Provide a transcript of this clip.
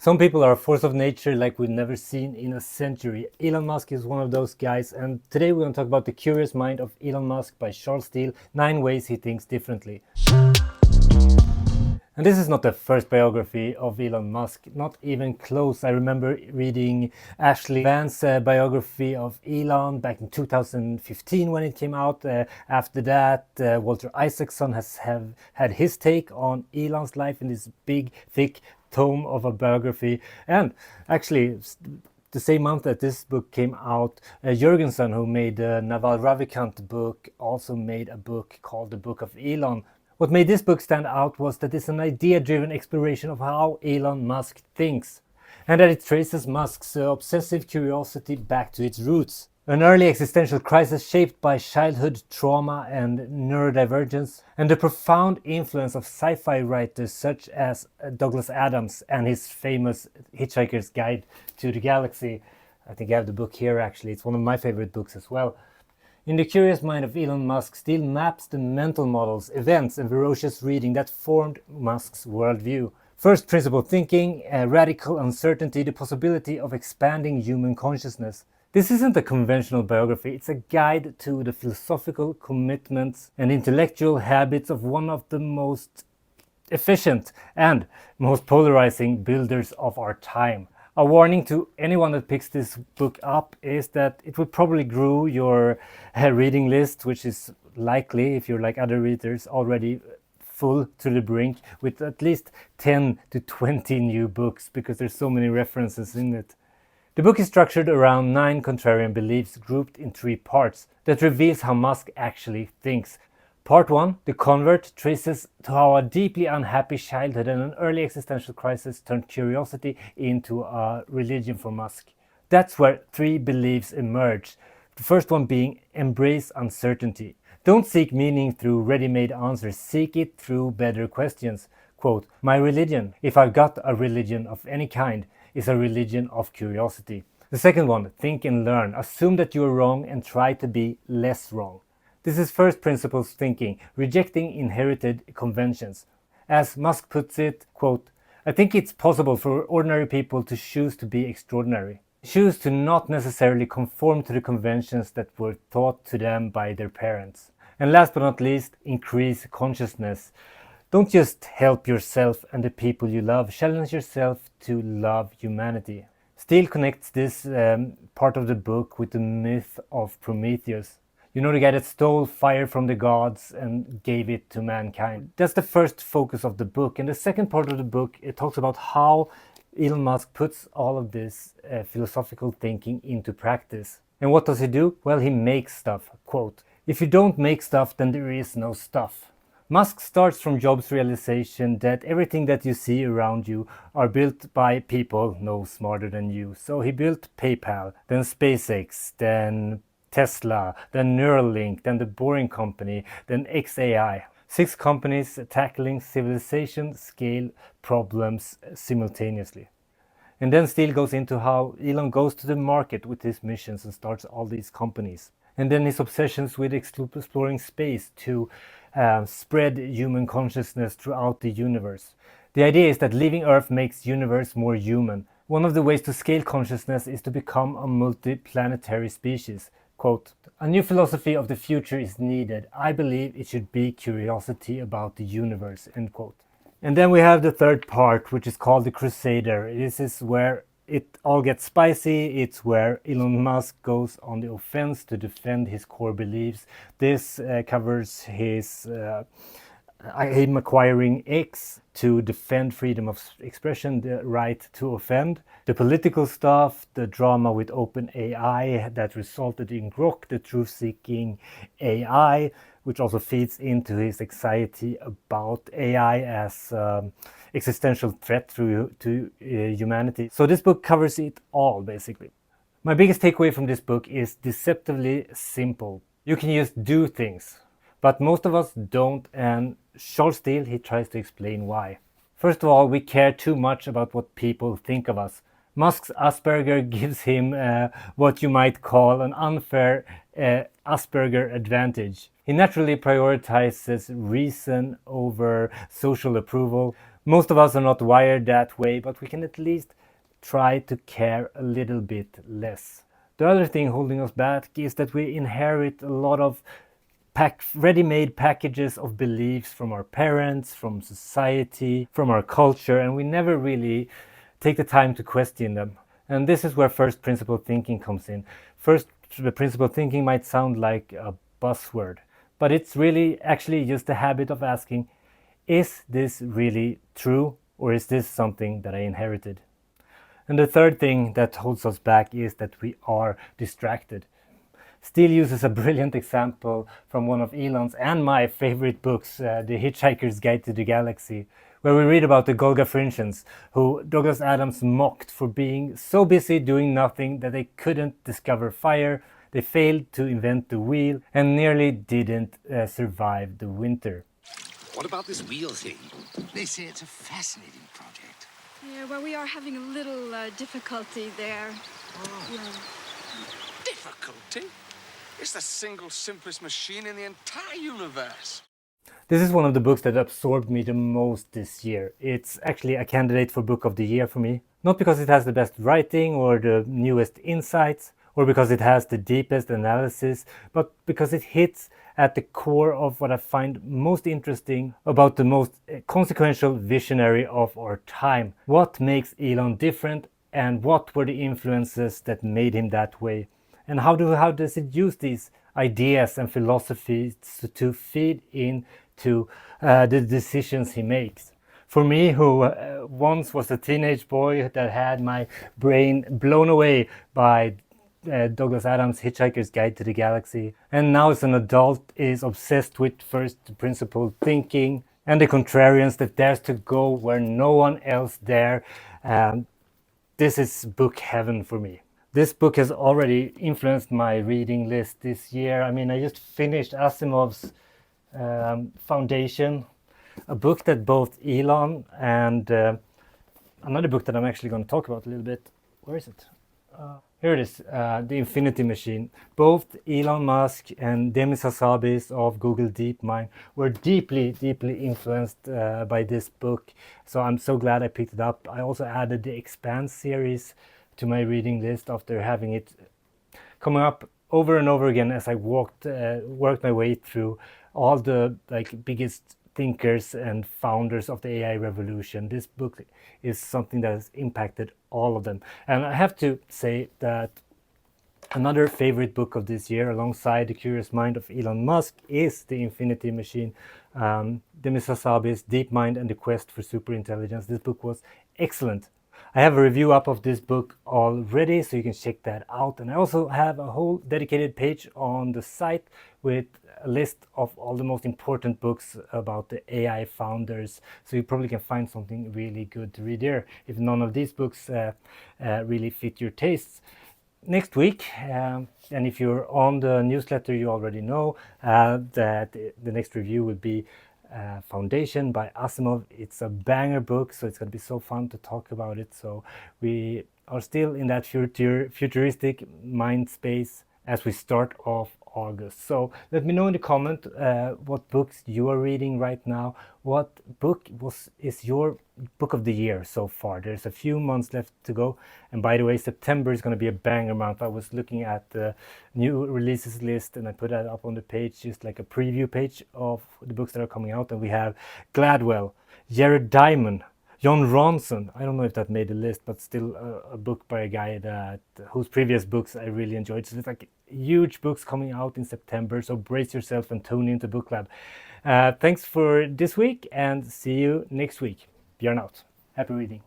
Some people are a force of nature like we've never seen in a century. Elon Musk is one of those guys, and today we're going to talk about The Curious Mind of Elon Musk by Charles Steele, 9 Ways He Thinks Differently. And this is not the first biography of Elon Musk, not even close. I remember reading Ashlee Vance's biography of Elon back in 2015 when it came out. After that, Walter Isaacson has had his take on Elon's life in this big, thick tome of a biography. And actually, the same month that this book came out, Jurgensen, who made the Naval Ravikant book, also made a book called The Book of Elon. What made this book stand out was that it's an idea-driven exploration of how Elon Musk thinks, and that it traces Musk's obsessive curiosity back to its roots. An early existential crisis shaped by childhood trauma and neurodivergence, and the profound influence of sci-fi writers such as Douglas Adams and his famous Hitchhiker's Guide to the Galaxy. I think I have the book here actually, it's one of my favorite books as well. In The Curious Mind of Elon Musk, Steele maps the mental models, events and ferocious reading that formed Musk's worldview. First principle thinking, radical uncertainty, the possibility of expanding human consciousness. This isn't a conventional biography, it's a guide to the philosophical commitments and intellectual habits of one of the most efficient and most polarizing builders of our time. A warning to anyone that picks this book up is that it will probably grow your reading list, which is likely, if you're like other readers, already full to the brink with at least 10 to 20 new books because there's so many references in it. The book is structured around 9 contrarian beliefs grouped in 3 parts that reveals how Musk actually thinks. Part 1, The Convert, traces to how a deeply unhappy childhood and an early existential crisis turned curiosity into a religion for Musk. That's where 3 beliefs emerge. The first one being embrace uncertainty. Don't seek meaning through ready-made answers, seek it through better questions. Quote, my religion, if I've got a religion of any kind, is a religion of curiosity. The second one, think and learn. Assume that you are wrong and try to be less wrong. This is first principles thinking, rejecting inherited conventions. As Musk puts it, quote, I think it's possible for ordinary people to choose to be extraordinary. Choose to not necessarily conform to the conventions that were taught to them by their parents. And last but not least, increase consciousness. Don't just help yourself and the people you love, challenge yourself to love humanity. Steele connects this part of the book with the myth of Prometheus. You know, the guy that stole fire from the gods and gave it to mankind. That's the first focus of the book. And the second part of the book, it talks about how Elon Musk puts all of this philosophical thinking into practice. And what does he do? Well, he makes stuff. Quote, if you don't make stuff, then there is no stuff. Musk starts from Jobs' realization that everything that you see around you are built by people no smarter than you. So he built PayPal, then SpaceX, then Tesla, then Neuralink, then the Boring Company, then XAI. 6 companies tackling civilization scale problems simultaneously. And then Steele goes into how Elon goes to the market with his missions and starts all these companies. And then his obsessions with exploring space to spread human consciousness throughout the universe. The idea is that leaving Earth makes universe more human. One of the ways to scale consciousness is to become a multi-planetary species. Quote, a new philosophy of the future is needed. I believe it should be curiosity about the universe, end quote. And then we have the third part, which is called the Crusader. This is where it all gets spicy. It's where Elon Musk goes on the offense to defend his core beliefs. This covers him acquiring X to defend freedom of expression, the right to offend, the political stuff, the drama with OpenAI that resulted in Grok, the truth-seeking AI, which also feeds into his anxiety about AI as existential threat to humanity. So this book covers it all, basically. My biggest takeaway from this book is deceptively simple. You can just do things, but most of us don't, and Charles Steele, he tries to explain why. First of all, we care too much about what people think of us. Musk's Asperger gives him what you might call an unfair Asperger advantage. He naturally prioritizes reason over social approval. Most of us are not wired that way, but we can at least try to care a little bit less. The other thing holding us back is that we inherit a lot of ready-made packages of beliefs from our parents, from society, from our culture, and we never really take the time to question them. And this is where first principle thinking comes in. First principle thinking might sound like a buzzword, but it's really actually just the habit of asking, is this really true, or is this something that I inherited? And the third thing that holds us back is that we are distracted. Steele uses a brilliant example from one of Elon's and my favorite books, The Hitchhiker's Guide to the Galaxy, where we read about the Golgafrinchans, who Douglas Adams mocked for being so busy doing nothing that they couldn't discover fire, they failed to invent the wheel, and nearly didn't survive the winter. What about this wheel thing? They say it's a fascinating project. Yeah, well, we are having a little difficulty there. Yeah. Difficulty? It's the single simplest machine in the entire universe. This is one of the books that absorbed me the most this year. It's actually a candidate for Book of the Year for me. Not because it has the best writing or the newest insights, or because it has the deepest analysis, but because it hits at the core of what I find most interesting about the most consequential visionary of our time. What makes Elon different, and what were the influences that made him that way? And how does it use these ideas and philosophies to feed into the decisions he makes? For me, who once was a teenage boy that had my brain blown away by Douglas Adams' Hitchhiker's Guide to the Galaxy, and now as an adult is obsessed with first principle thinking and the contrarians that dares to go where no one else dare, this is book heaven for me. This book has already influenced my reading list this year. I mean, I just finished Asimov's Foundation, a book that both Elon and another book that I'm actually going to talk about a little bit. Where is it? Here it is, The Infinity Machine. Both Elon Musk and Demis Hassabis of Google DeepMind were deeply, deeply influenced by this book. So I'm so glad I picked it up. I also added the Expanse series to my reading list after having it coming up over and over again as I worked my way through all the biggest thinkers and founders of the AI revolution. This book is something that has impacted all of them. And I have to say that another favorite book of this year, alongside The Curious Mind of Elon Musk, is The Infinity Machine, Demis Hassabis' DeepMind and the Quest for Superintelligence. This book was excellent. I have a review up of this book already, so you can check that out. And I also have a whole dedicated page on the site with a list of all the most important books about the AI founders. So you probably can find something really good to read there if none of these books really fit your tastes. Next week, and if you're on the newsletter, you already know that the next review will be Foundation by Asimov. It's a banger book, so it's going to be so fun to talk about it. So we are still in that futuristic mind space as we start off August. So let me know in the comment what books you are reading right now. What book is your book of the year so far? There's a few months left to go, and by the way, September is going to be a banger month. I was looking at the new releases list and I put that up on the page, just like a preview page of the books that are coming out. And we have Gladwell, Jared Diamond, Jon Ronson. I don't know if that made the list, but still a book by a guy whose previous books I really enjoyed. So it's like huge books coming out in September. So brace yourself and tune into BookLab. Thanks for this week and see you next week. Björn out. Happy reading.